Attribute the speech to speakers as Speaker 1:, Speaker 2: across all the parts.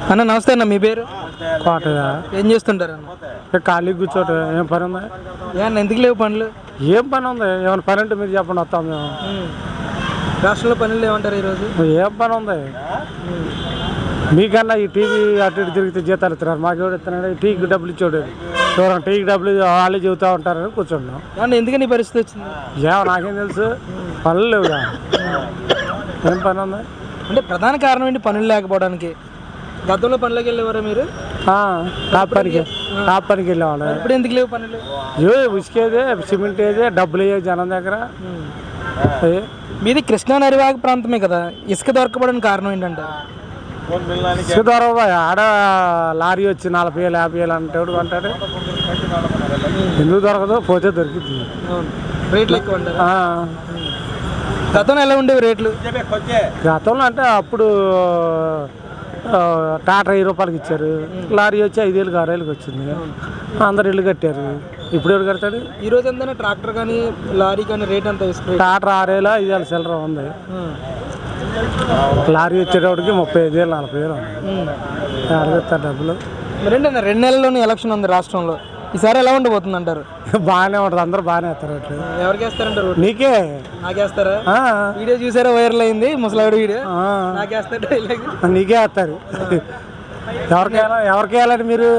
Speaker 1: అన్న నమస్తే అన్న, మీ పేరు?
Speaker 2: కోటగా
Speaker 1: ఏం చేస్తుంటారు అన్న?
Speaker 2: ఖాళీ కూర్చోట ఏం పని ఉంది?
Speaker 1: ఏమన్నా ఎందుకు లేవు పనులు?
Speaker 2: ఏం పని ఉంది? ఏమైనా పని అంటే మీరు చెప్పండి, వస్తాం మేము.
Speaker 1: రాష్ట్రంలో పనులు లేవంటారు ఈరోజు?
Speaker 2: ఏం పని ఉంది మీకన్నా? ఈ టీవీ అటు ఇటు తిరిగితే జీతాలు ఇస్తున్నారు, మాకు ఎవరు ఇస్తున్నాడు? టీకి డబ్బులు ఇచ్చాడు, ఎవరైనా టీకి డబ్బులు వాళ్ళే చెబుతూ ఉంటారని కూర్చుంటాం.
Speaker 1: ఏమన్నా ఎందుకని ఈ పరిస్థితి వచ్చింది?
Speaker 2: ఏమో నాకేం తెలుసు, పనులు లేవుగా. ఏం పని ఉంది
Speaker 1: అంటే ప్రధాన కారణం ఏంటి పనులు లేకపోవడానికి? గతంలో పనులకు వెళ్ళేవారా మీరు?
Speaker 2: టాప్ పనికి వెళ్ళేవాళ్ళు.
Speaker 1: ఇప్పుడు ఎందుకు లేవు పనులు?
Speaker 2: ఉసుకేదే, సిమెంట్ ఏదే, డబ్బులు అయ్యే జనం దగ్గర.
Speaker 1: మీది కృష్ణా నరివాగ ప్రాంతమే కదా, ఇసుక దొరకపోవడానికి కారణం ఏంటంటే?
Speaker 2: ఇసుక దొరకదు. ఆడ లారీ వచ్చి 40,000 50,000 అంటాడు అంటాడు. ఎందుకు దొరకదు? పోతే దొరికింది.
Speaker 1: రేట్లు ఎక్కువ అంటారా? గతంలో ఎలా ఉండేవి రేట్లు?
Speaker 2: గతంలో అంటే అప్పుడు టాటా 10 రూపాయలకి ఇచ్చారు, లారీ వచ్చి 5,000 6,000కి వచ్చింది. అందరు ఇల్లు కట్టారు. ఇప్పుడు ఎవరు కడతాడు?
Speaker 1: ఈ రోజు ఎంత ట్రాక్టర్ కానీ లారీ కానీ రేట్ ఎంత?
Speaker 2: టాటా 6,000 5,000 చిల్లర ఉంది. లారీ వచ్చేటప్పటికి 35,000 40,000 ఉంది. అడుగుతారు డబ్బులు.
Speaker 1: మరేంటన్నా 2 నెలల్లోనే ఎలక్షన్ ఉంది రాష్ట్రంలో, ఈసారి ఎలా ఉండబోతుంది అంటారు?
Speaker 2: బాగానే ఉంటుంది, అందరూ బాగానే వేస్తారు. అట్లా
Speaker 1: ఎవరికి వేస్తారంటారు?
Speaker 2: నీకే.
Speaker 1: నాకేస్తారా? వీడియో చూసారా, వైరల్ అయింది ముసలావిడ వీడియో. నాకేస్తారు,
Speaker 2: నీకే వేస్తారు. ఎవరికి వేయాలండి మీరు?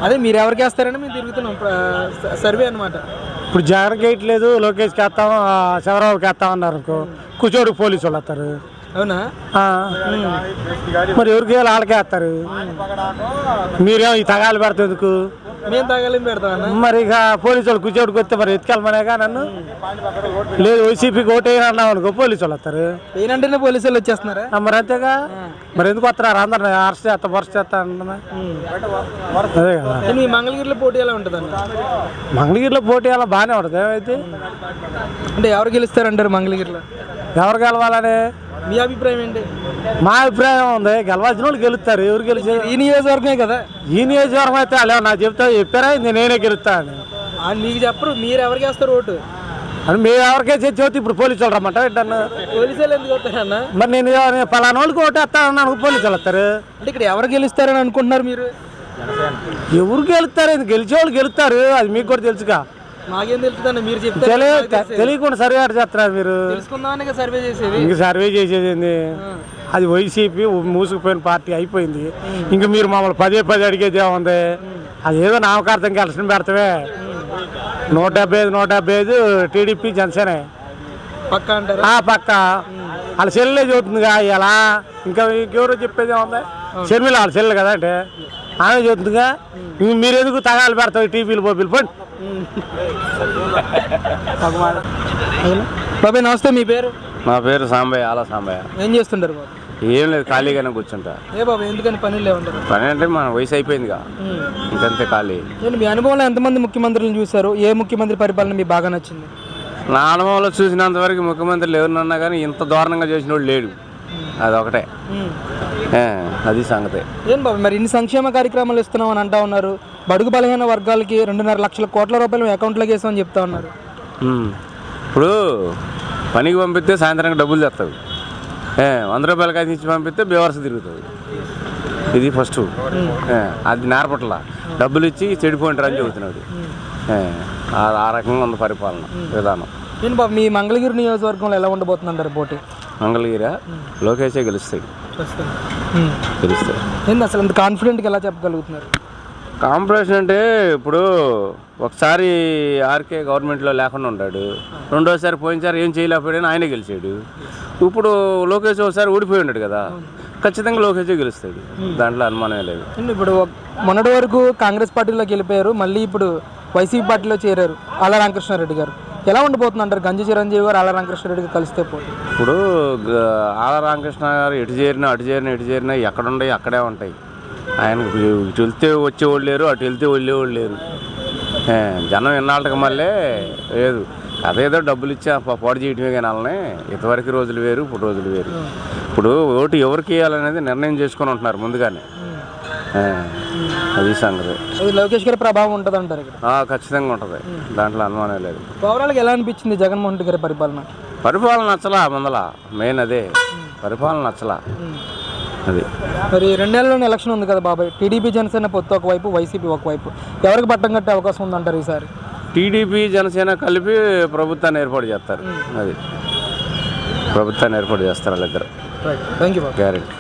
Speaker 1: అదే మీరు ఎవరికి వేస్తారని మేము తిరుగుతున్నాం, సర్వే అనమాట.
Speaker 2: ఇప్పుడు జగన్కి వేయట్లేదు, లోకేష్కి వేస్తాం, చంద్రబాబుకి వేస్తాం అన్నారు అనుకో, కూర్చోడికి పోలీసు వాళ్ళు వస్తారు.
Speaker 1: అవునా?
Speaker 2: మరి ఎవరికి వేయాలి? వాళ్ళకే వేస్తారు. మీరేమో ఈ తగాలు పెడతాం ఎందుకు?
Speaker 1: మేము తగాలేం పెడతాం.
Speaker 2: మరి ఇక పోలీసు వాళ్ళు కూర్చోడికి వస్తే మరి ఎత్తుకెళ్ళమనేగా నన్ను. లేదు వైసీపీకి ఓటు వేయనన్నావు అనుకో, పోలీసు వాళ్ళు వస్తారు.
Speaker 1: ఏనంటేనే పోలీసు వాళ్ళు వచ్చేస్తున్నారా?
Speaker 2: మరి అంతేగా. మరి ఎందుకు వస్తున్నారు? అందరిని అరెస్ట్ చేస్తా బరెస్ట్ చేస్తా అంటున్నా. అదే కదా.
Speaker 1: మీ మంగళగిరిలో పోటీ ఎలా ఉంటుంది?
Speaker 2: మంగళగిరిలో పోటీ అలా బాగానే ఉంటుంది. ఏమైతే
Speaker 1: అంటే ఎవరు గెలుస్తారంటారు మంగళగిరిలో?
Speaker 2: ఎవరు గెలవాలని
Speaker 1: మీ అభిప్రాయం ఏంటి?
Speaker 2: మా అభిప్రాయం ఉంది, గెలవాల్సిన వాళ్ళు గెలుస్తారు. ఎవరు గెలిచారు?
Speaker 1: ఈ నియోజకవర్గమే కదా.
Speaker 2: ఈ నియోజకవర్గం అయితే అలా నాకు చెప్పారా నేనే గెలుస్తా అని?
Speaker 1: మీకు చెప్పరు, మీరు ఎవరికి వేస్తారు ఓటు
Speaker 2: అని? మేము ఎవరికే చచ్చి ఇప్పుడు పోలీసు వాళ్ళు రమ్మంటారు ఏంటన్నా?
Speaker 1: పోలీసు వాళ్ళు ఎందుకు వస్తారన్నా?
Speaker 2: మరి నేను పలానా వాళ్ళకి ఓటు వేస్తానన్నా పోలీసు వాళ్ళు వస్తారు.
Speaker 1: అంటే ఇక్కడ ఎవరు గెలుస్తారని అనుకుంటున్నారు మీరు?
Speaker 2: ఎవరు గెలుస్తారు? గెలిచే వాళ్ళు గెలుస్తారు, అది మీకు కూడా తెలుసుగా.
Speaker 1: మాకేం తెలుస్తుందండి, మీరు చెప్తే
Speaker 2: తెలియకుండా సర్వే ఆట చేస్తున్నారు మీరు.
Speaker 1: తెలుసుకుందామని సర్వే చేసేది.
Speaker 2: ఇంక సర్వే చేసేది ఏంది? అది వైసీపీ మూసుకుపోయిన పార్టీ అయిపోయింది. ఇంక మీరు మమ్మల్ని పదే అడిగేది ఏముంది? అది ఏదో నామకార్థంకి ఎలక్షన్ పెడతావే. 175 టీడీపీ జనసేన
Speaker 1: పక్క అంటారు.
Speaker 2: పక్క వాళ్ళ చెల్లెలే చదువుతుందిగా ఇలా. ఇంకా ఇంకెవరో చెప్పేది ఏముంది? షర్మిల వాళ్ళ చెల్లెలు కదా, అంటే ఆమె చదువుతుందిగా. మీరు ఎందుకు తగాలు పెడతావు టీవీలు బొబ్బీలు? పోండి.
Speaker 1: బాబాయ్ నమస్తే, మీ పేరు?
Speaker 3: నా పేరు సాంబయ్య, ఆలా సాంబయ్య.
Speaker 1: ఏం చేస్తుంటారు బాబు?
Speaker 3: ఏం లేదు, ఖాళీగానే కూర్చుంటా.
Speaker 1: ఏ బాబు ఎందుకని పనులు లేవంటారు?
Speaker 3: పని అంటే మన వయసు అయిపోయిందిగా, ఇంకంతే ఖాళీ.
Speaker 1: మీ అనుభవంలో ఎంతమంది ముఖ్యమంత్రులను చూశారు? ఏ ముఖ్యమంత్రి పరిపాలన మీకు బాగా నచ్చింది?
Speaker 3: నా అనుభవంలో చూసినంత వరకు ముఖ్యమంత్రులు ఎవరినన్నా కానీ ఇంత దారుణంగా చేసిన వాడు లేడు. అదొకటే, అది సంగతే.
Speaker 1: ఏం బాబు మరి ఇన్ని సంక్షేమ కార్యక్రమాలు ఇస్తున్నాం అని అంటా ఉన్నారు. బడుగు బలహీన వర్గాలకి 2.5 లక్షల కోట్ల రూపాయలు అకౌంట్లోకి వేసామని చెప్తా ఉన్నారు.
Speaker 3: ఇప్పుడు పనికి పంపిస్తే సాయంత్రం డబ్బులు తెస్తావు, 100 రూపాయలు కాసి ఇచ్చి పంపిస్తే బేవర్స్ తిరుగుతుంది. ఇది ఫస్ట్. అది నేర్పట్ల డబ్బులు ఇచ్చి చెడిపోయింటారు అని చెబుతున్నాడు. ఆ రకంగా ఉంది పరిపాలన విధానం.
Speaker 1: నేను బాబు మీ మంగళగిరి నియోజకవర్గంలో ఎలా ఉండబోతుందంటారు పోటీ?
Speaker 3: మంగళగిరి లోకేషే గెలుస్తాయి.
Speaker 1: ఏంది అసలు అంత కాన్ఫిడెంట్గా ఎలా చెప్పగలుగుతున్నారు?
Speaker 3: కాంపిటీషన్ అంటే ఇప్పుడు ఒకసారి ఆర్కే గవర్నమెంట్లో లేకుండా ఉన్నాడు, రెండోసారి పోయినసారి ఏం చేయలేకపోయాడని ఆయనే గెలిచాడు. ఇప్పుడు లోకేష్ ఒకసారి ఊడిపోయి ఉన్నాడు కదా, ఖచ్చితంగా లోకేషే గెలుస్తాడు, దాంట్లో అనుమానమే లేదు.
Speaker 1: ఇప్పుడు మొన్నటి వరకు కాంగ్రెస్ పార్టీలోకి వెళ్ళిపోయారు, మళ్ళీ ఇప్పుడు వైసీపీ పార్టీలో చేరారు ఆళ్ళ రామకృష్ణారెడ్డి గారు. ఎలా ఉండబోతుంది అంటారు? గంజి చిరంజీవి గారు ఆళ్ళ రామకృష్ణారెడ్డికి కలిస్తే పోటీ.
Speaker 3: ఇప్పుడు ఆళ్ళ రామకృష్ణ గారు ఎటు చేరినా అటు చేరినా ఎక్కడుంటాయి అక్కడే ఉంటాయి. ఆయనకు ఇటు వెళ్తే వచ్చేవాళ్ళు లేరు, అటు వెళ్తే వెళ్ళేవాళ్ళు లేరు. జనం ఎన్నాళ్ళకి మళ్ళీ లేదు, అదేదో డబ్బులు ఇచ్చి పాడు చేయటమే కానీ వాళ్ళని. ఇంతవరకు రోజులు వేరు, ఇప్పుడు రోజులు వేరు. ఇప్పుడు ఓటు ఎవరికి వేయాలనేది నిర్ణయం చేసుకొని ఉంటున్నారు ముందుగానే. అది సంగతి.
Speaker 1: లోకేష్ గారి ప్రభావం ఉంటుంది అంటారు ఇక్కడ?
Speaker 3: ఖచ్చితంగా ఉంటుంది, దాంట్లో అనుమానం లేదు.
Speaker 1: ఓవరాల్గా ఎలా అనిపించింది జగన్మోహన్ రెడ్డి గారి పరిపాలన?
Speaker 3: పరిపాలన నచ్చలా ముందల, మెయిన్ అదే పరిపాలన నచ్చలా. అది
Speaker 1: మరి 2 నెలల్లోనే ఎలక్షన్ ఉంది కదా బాబాయ్, టీడీపీ జనసేన పొత్తు ఒకవైపు, వైసీపీ ఒకవైపు, ఎవరికి పట్టం కట్టే అవకాశం ఉందంటారు ఈసారి?
Speaker 3: టీడీపీ జనసేన కలిపి ప్రభుత్వాన్ని ఏర్పాటు చేస్తారు. అది ప్రభుత్వాన్ని ఏర్పాటు చేస్తారు వాళ్ళిద్దరు
Speaker 1: right, thank you Babu.
Speaker 3: Guarantee.